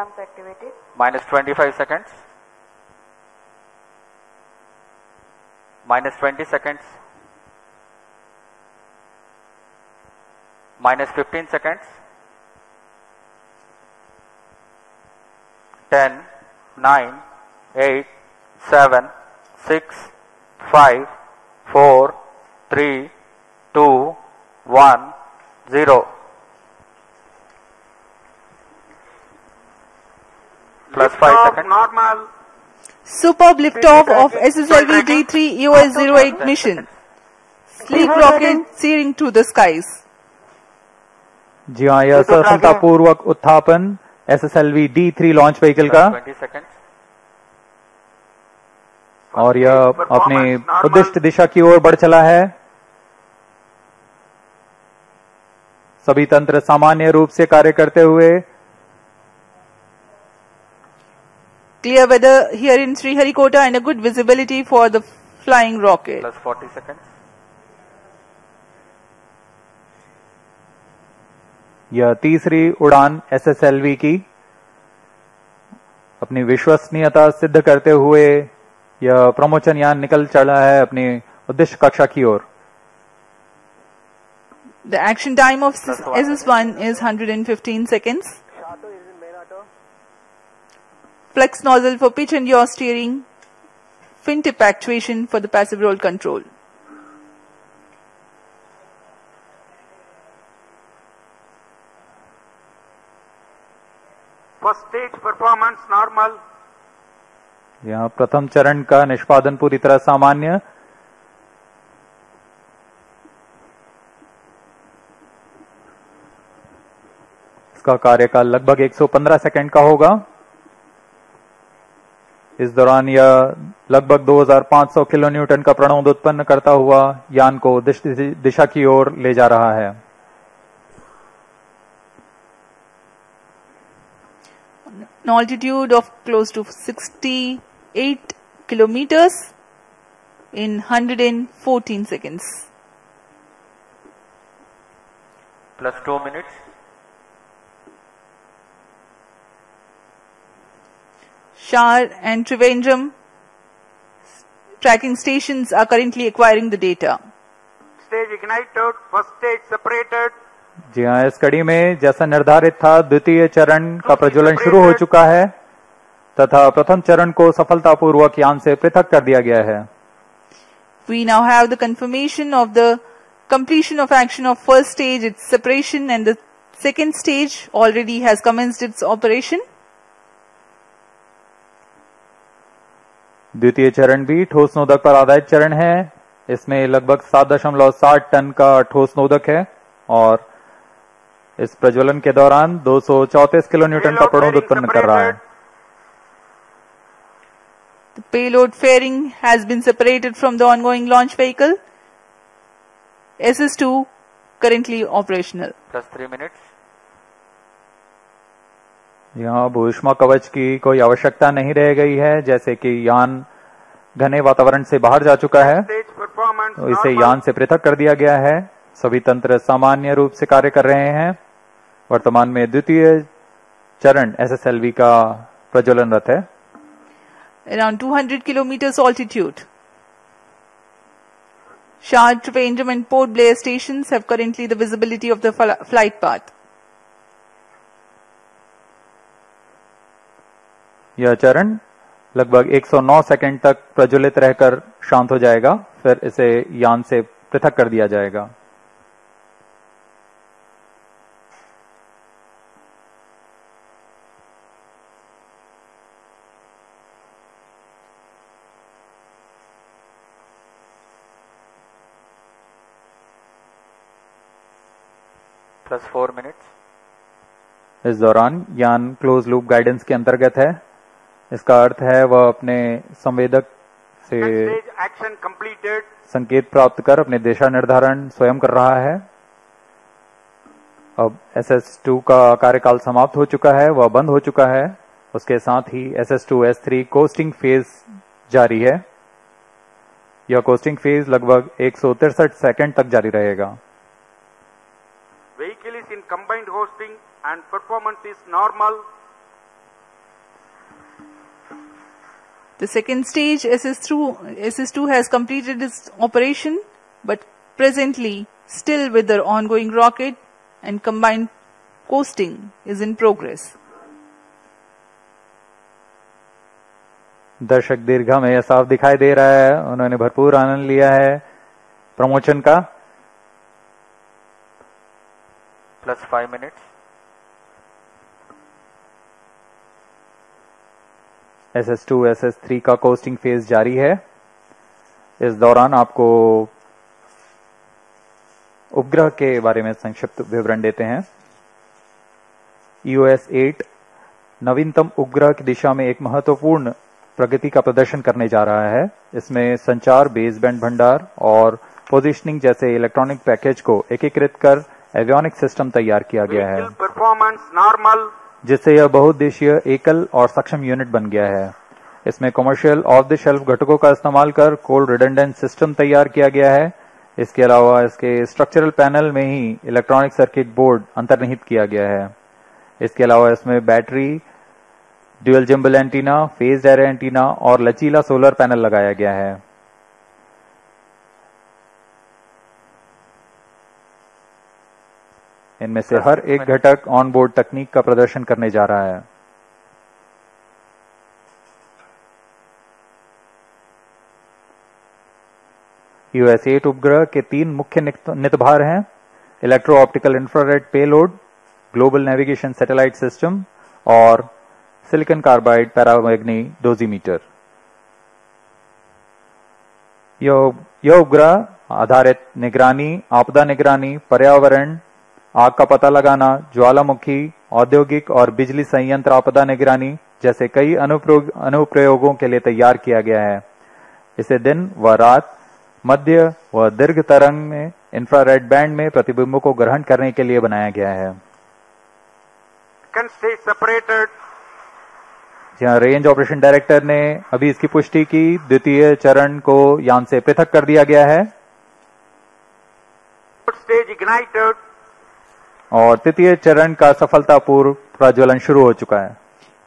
becomes activated. Minus 25 seconds. Minus 20 seconds. Minus 15 seconds. 10, 9, 8, 7, 6, 5, 4, 3, 2, 1, 0. Plus 5 seconds. Normal. Superb liftoff of SSLV D3 EOS 08 mission. Sleek rocket searing through the skies. जी हाँ, यह सफलतापूर्वक उत्थापन SSLV D3 launch vehicle का 20 seconds. और यह अपने उद्दिष्ट दिशा की ओर बढ़ चला है। सभी तंत्र सामान्य रूप से कार्य करते हुए। Clear weather here in Sriharikota and a good visibility for the flying rocket. Plus 40 seconds. यह तीसरी उड़ान SSLV की अपनी विश्वसनीयता सिद्ध करते हुए यह प्रमोचन यान निकल चला है अपनी उद्देश्य कक्षा की ओर। The action time of SS1 is 115 seconds. Flex nozzle for pitch and yaw steering. Fin tip actuation for the passive roll control. First stage performance normal. यहाँ प्रथम चरण का निष्पादन पूरी तरह सामान्य। इसका कार्यकाल लगभग 115 सेकंड का होगा। इस दौरान यह लगभग 2500 किलो न्यूटन का प्रणोद उत्पन्न करता हुआ यान को दिशा की ओर ले जा रहा है। An altitude of close to 68 kilometers in 114 seconds. Plus 2 minutes. Shar and Trivandrum tracking stations are currently acquiring the data. Stage ignited, first stage separated. जी हाँ, इस कड़ी में जैसा निर्धारित था द्वितीय चरण का प्रज्वलन शुरू हो चुका है तथा प्रथम चरण को सफलतापूर्वक यान से पृथक कर दिया गया है। We now have the confirmation of the completion of action of first stage, its separation, and the second stage already has commenced its operation. द्वितीय चरण भी ठोस नोदक पर आधारित चरण है। इसमें लगभग 7.7 टन का ठोस नोदक है और इस प्रज्वलन के दौरान 234 किलो न्यूटन का प्रणोद उत्पन्न कर रहा है। The payload fairing has been separated from the ongoing launch vehicle. SS2 currently operational. Plus 3 minutes. यहाँ भूष्मा कवच की कोई आवश्यकता नहीं रह गई है, जैसे कि यान घने वातावरण से बाहर जा चुका है तो इसे यान से पृथक कर दिया गया है। सभी तंत्र सामान्य रूप से कार्य कर रहे हैं। वर्तमान में द्वितीय चरण SSLV का प्रज्वलनरत है। Around 200 kilometers altitude. Shard, Trivandrum and Port Blair stations have currently the visibility of the flight path. यह चरण लगभग 109 सेकंड तक प्रज्वलित रहकर शांत हो जाएगा, फिर इसे यान से पृथक कर दिया जाएगा। Plus 4 minutes. इस दौरान यान क्लोज लूप गाइडेंस के अंतर्गत है। इसका अर्थ है वह अपने संवेदक से संकेत प्राप्त कर अपने दिशा निर्धारण स्वयं कर रहा है। अब SS2 का कार्यकाल समाप्त हो चुका है, वह बंद हो चुका है। उसके साथ ही SS2 S3 कोस्टिंग फेज जारी है। यह कोस्टिंग फेज लगभग 163 सेकंड तक जारी रहेगा। Vehicle is in combined hosting and performance is normal. The second stage, SS2 has completed its operation, but presently still with the ongoing rocket and combined coasting is in progress. दर्शक दीर्घा में यह साफ दिखाई दे रहा है, उन्होंने भरपूर आनंद लिया है प्रमोशन का. Plus 5 minutes. SS2 SS3 का कोस्टिंग फेज जारी है. इस दौरान आपको उपग्रह के बारे में संक्षिप्त विवरण देते हैं. EOS-8 नवीनतम उपग्रह की दिशा में एक महत्वपूर्ण प्रगति का प्रदर्शन करने जा रहा है. इसमें संचार, बेसबैंड भंडार और पोजिशनिंग जैसे इलेक्ट्रॉनिक पैकेज को एकीकृत कर एवियोनिक सिस्टम तैयार किया गया है, परफॉर्मेंस नॉर्मल, जिससे यह बहुउद्देशीय एकल और सक्षम यूनिट बन गया है. इसमें कमर्शियल ऑफ द शेल्फ घटकों का इस्तेमाल कर कोल्ड रिडंडेंट सिस्टम तैयार किया गया है. इसके अलावा इसके स्ट्रक्चरल पैनल में ही इलेक्ट्रॉनिक सर्किट बोर्ड अंतर्निहित किया गया है. इसके अलावा इसमें battery, dual gimbal antenna, phased array antenna और लचीला सोलर पैनल लगाया गया है. इनमें से हर एक घटक ऑन बोर्ड तकनीक का प्रदर्शन करने जा रहा है. EOS-8 उपग्रह के 3 मुख्य नितभार हैं: electro optical infrared payload, global navigation satellite system और सिलिकॉन कार्बाइड पैरामैग्नी डोजीमीटर. यह उपग्रह आधारित निगरानी, आपदा निगरानी, पर्यावरण, आग का पता लगाना, ज्वालामुखी, औद्योगिक और बिजली संयंत्र आपदा निगरानी जैसे कई अनुप्रयोगों के लिए तैयार किया गया है. इसे दिन व रात, मध्य व दीर्घ तरंग में इंफ्रारेड बैंड में प्रतिबिंबों को ग्रहण करने के लिए बनाया गया है. जहां रेंज ऑपरेशन डायरेक्टर ने अभी इसकी पुष्टि की, द्वितीय चरण को यान से पृथक कर दिया गया है स्टेज इग्नाइटेड और तृतीय चरण का सफलतापूर्व प्रज्वलन शुरू हो चुका है.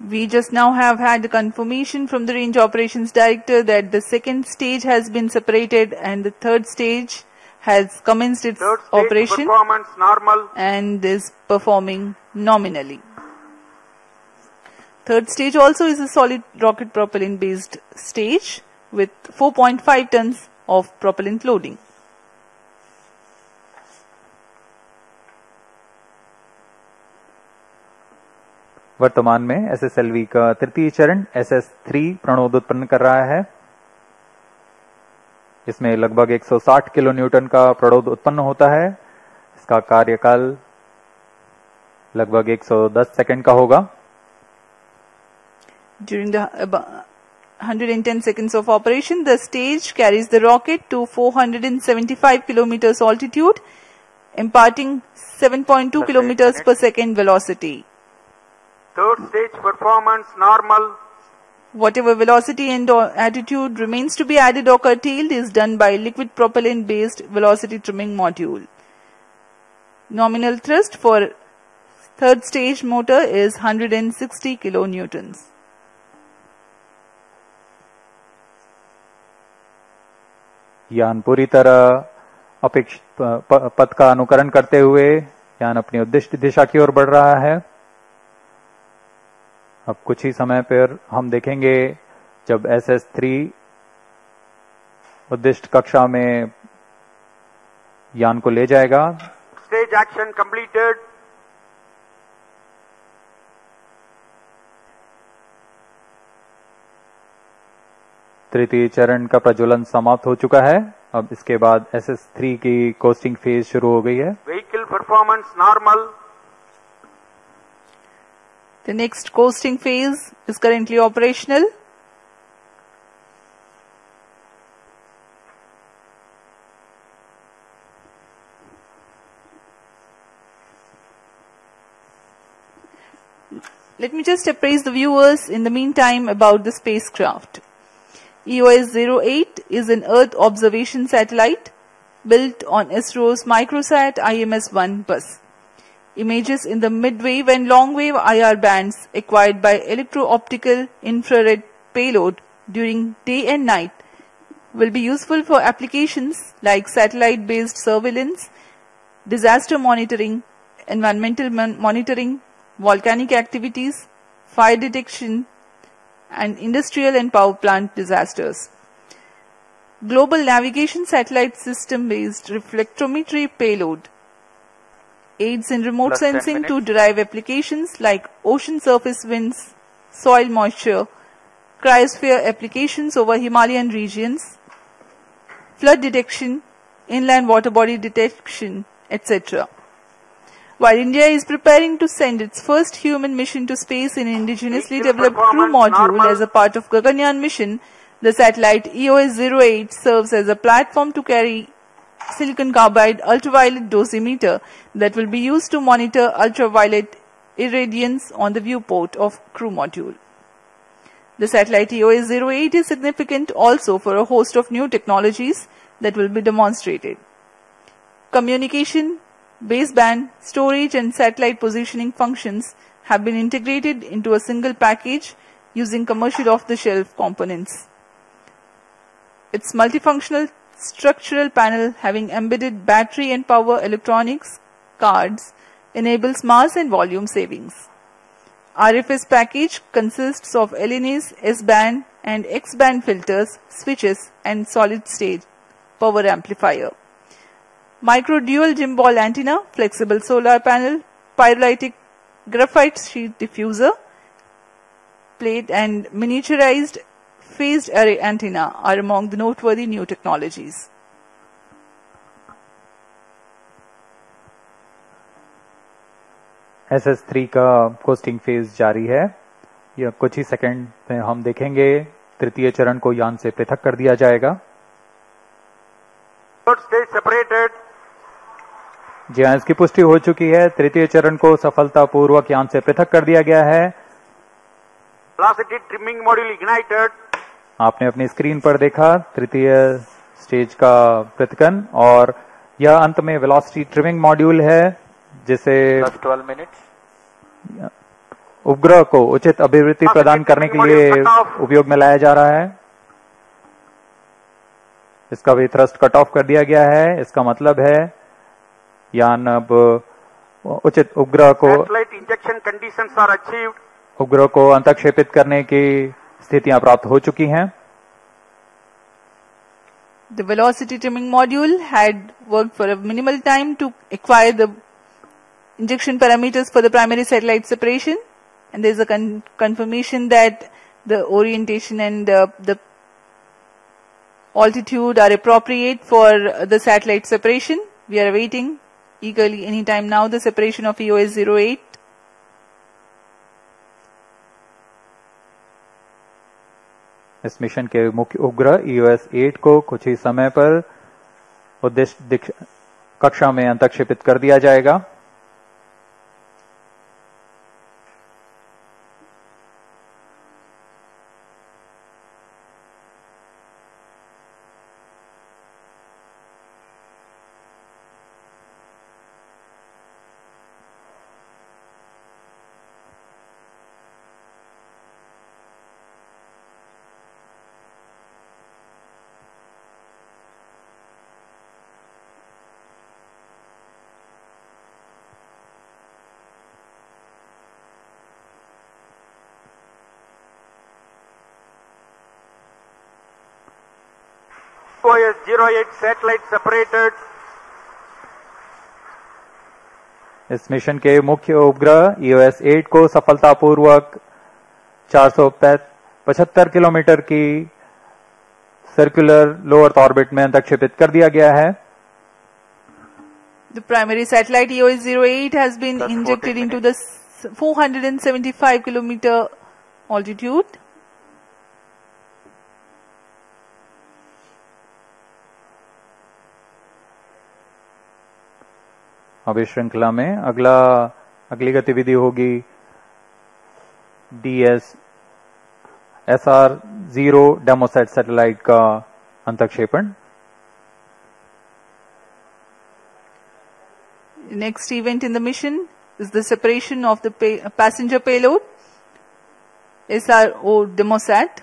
We just now have had a confirmation from the Range Operations Director that the second stage has been separated and the third stage has commenced its operation performance normal, and is performing nominally. Third stage also is a solid rocket propellant based stage with 4.5 tons of propellant loading. वर्तमान में SSLV का तृतीय चरण SS3 प्रणोद उत्पन्न कर रहा है. इसमें लगभग 160 किलो न्यूटन का प्रणोद उत्पन्न होता है. इसका कार्यकाल लगभग 110 सेकंड का होगा. During the 110 seconds of operation, the stage carries the rocket to 475 kilometers altitude, imparting 7.2 kilometers per second velocity. third stage performance normal, Whatever velocity and attitude remains to be added or curtailed is done by liquid propellant based velocity trimming module. Nominal thrust for third stage motor is 160 kilonewtons. यान पूरी तरह अपेक्षित पथ का अनुकरण करते हुए यान अपनी उद्दिष्ट दिशा की ओर बढ़ रहा है. अब कुछ ही समय पर हम देखेंगे जब SS3 उद्दिष्ट कक्षा में यान को ले जाएगा. stage action completed, तृतीय चरण का प्रज्वलन समाप्त हो चुका है. अब इसके बाद SS3 की कोस्टिंग फेज शुरू हो गई है. vehicle performance normal, The next coasting phase is currently operational. Let me just apprise the viewers in the meantime about the spacecraft. EOS-08 is an Earth observation satellite built on ISRO's Microsat IMS-1 bus. Images in the mid-wave and long-wave IR bands acquired by electro-optical infrared payload during day and night will be useful for applications like satellite-based surveillance, disaster monitoring, environmental monitoring, volcanic activities, fire detection, and industrial and power plant disasters. Global navigation satellite system-based reflectometry payload aids in remote Plus 10 sensing to minutes. derive applications like ocean surface winds, soil moisture, cryosphere applications over Himalayan regions, flood detection, inland water body detection, etc. While India is preparing to send its first human mission to space in an indigenously developed crew module as a part of Gaganyaan mission, the satellite EOS-08 serves as a platform to carry silicon carbide ultraviolet dosimeter that will be used to monitor ultraviolet irradiance on the viewport of crew module. The satellite EOS-08 is significant also for a host of new technologies that will be demonstrated. Communication, baseband, storage and satellite positioning functions have been integrated into a single package using commercial off-the-shelf components. Its multifunctional structural panel having embedded battery and power electronics cards enables mass and volume savings. RFS package consists of LNAs, S-band and X-band filters, switches and solid-state power amplifier. Micro dual gimbal antenna, flexible solar panel, pyrolytic graphite sheet diffuser, plate and miniaturized phased array antenna are among the noteworthy new technologies. SS3 का costing phase जारी है। यह कुछ ही second में हम देखेंगे तृतीय चरण को यान से पृथक कर दिया जाएगा। Stage separated. जी हाँ, इसकी पुष्टि हो चुकी है। तृतीय चरण को सफलतापूर्वक यान से पृथक कर दिया गया है। Velocity trimming module ignited. आपने अपनी स्क्रीन पर देखा तृतीय स्टेज का पृथकन, और यह अंत में वेलोसिटी ट्रिमिंग मॉड्यूल है जिसे Plus 12 minutes. उपग्रह को उचित अभिवृद्धि प्रदान करने के लिए उपयोग में लाया जा रहा है। इसका भी थ्रस्ट कट ऑफ कर दिया गया है। इसका मतलब है यान अब उचित उपग्रह को Satellite injection conditions are achieved. उपग्रह को अंतक्षेपित करने की स्थितियां प्राप्त हो चुकी हैं। The velocity trimming module had worked for a minimal time to acquire the injection parameters for the primary satellite separation, and there is a confirmation that the orientation and the altitude are appropriate for the satellite separation. We are awaiting eagerly anytime now the separation of EOS-08. इस mission के मुख्य उपग्रह EOS-8 को कुछ ही समय पर उद्देश्य कक्षा में अंतक्षेपित कर दिया जाएगा। EOS-08 satellite separated. इस मिशन के मुख्य उपग्रह EOS-8 को सफलतापूर्वक 475 किलोमीटर की सर्कुलर लो अर्थ ऑर्बिट में अंतक्षेपित कर दिया गया है। The primary satellite EOS-08 has been Plus injected 14 into the 475 kilometer altitude. अब इस श्रृंखला में अगली गतिविधि होगी SR-0 डेमोसैट सैटेलाइट का अंतक्षेपण। Next event in the mission is the separation of the passenger payload SRO Demosat.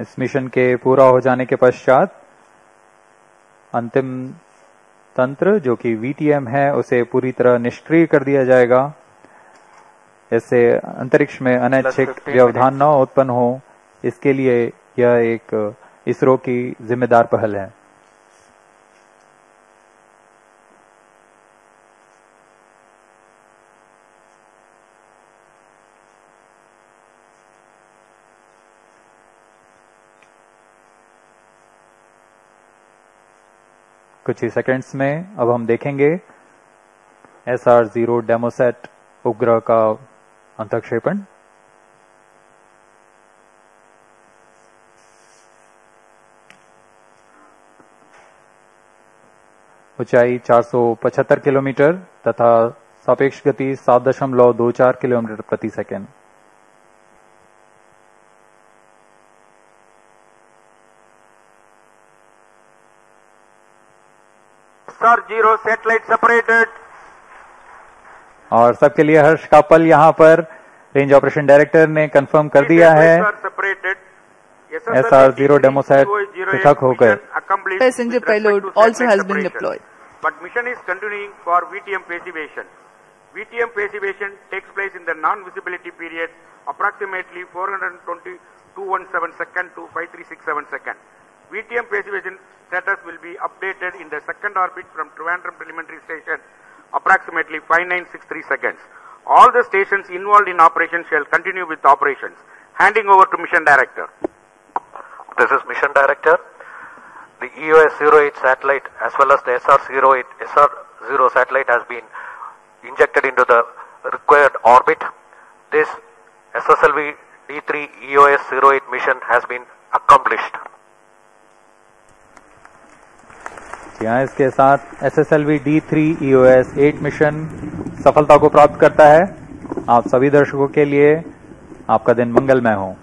इस मिशन के पूरा हो जाने के पश्चात अंतिम तंत्र जो कि VTM है उसे पूरी तरह निष्क्रिय कर दिया जाएगा। इससे अंतरिक्ष में अनैच्छिक व्यवधान न उत्पन्न हो, इसके लिए यह एक इसरो की जिम्मेदार पहल है। कुछ ही सेकंड्स में अब हम देखेंगे SR-0 डेमोसेट उपग्रह का अंतःक्षेपण। ऊंचाई 475 किलोमीटर तथा सापेक्ष गति 7.24 किलोमीटर प्रति सेकंड। SR-0 satellite separated. और सबके लिए हर्ष का पल यहाँ पर रेंज ऑपरेशन डायरेक्टर ने कंफर्म कर दिया है। SR-0 डेमोसेट पृथक हो गए। Passenger payload also has been deployed. But mission is continuing for VTM passivation. VTM passivation takes place in the non-visibility period approximately 420.217 second to 5367 second. VTM passivation status will be updated in the second orbit from Trivandrum Preliminary Station approximately 5963 seconds. All the stations involved in operation shall continue with operations. Handing over to Mission Director. This is Mission Director. The EOS-08 satellite as well as the SR-0 satellite has been injected into the required orbit. This SSLV D3 EOS-08 mission has been accomplished. यहाँ इसके साथ SSLV D3 EOS-8 mission सफलता को प्राप्त करता है। आप सभी दर्शकों के लिए आपका दिन मंगलमय हो।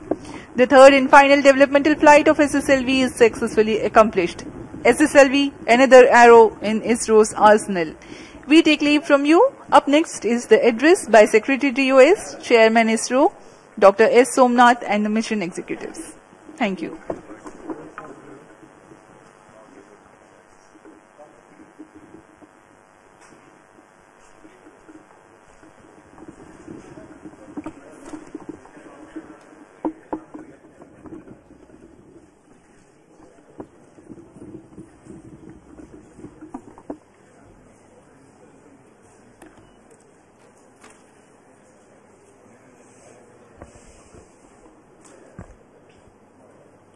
The third and final developmental flight of SSLV is successfully accomplished. SSLV, another arrow in ISRO's arsenal. We take leave from you. Up next is the address by Secretary DOS, Chairman ISRO, Dr. S. Somnath and the mission executives. Thank you.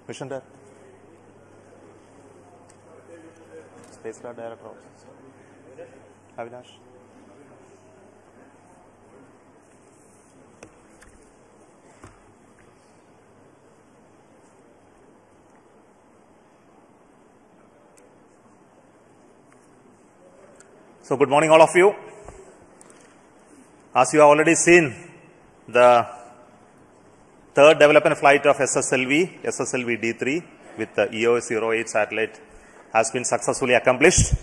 Mission Director. Spacecraft Director. Avinash. So good morning all of you. As you have already seen, the third development flight of SSLV D3 with the EOS-08 satellite has been successfully accomplished.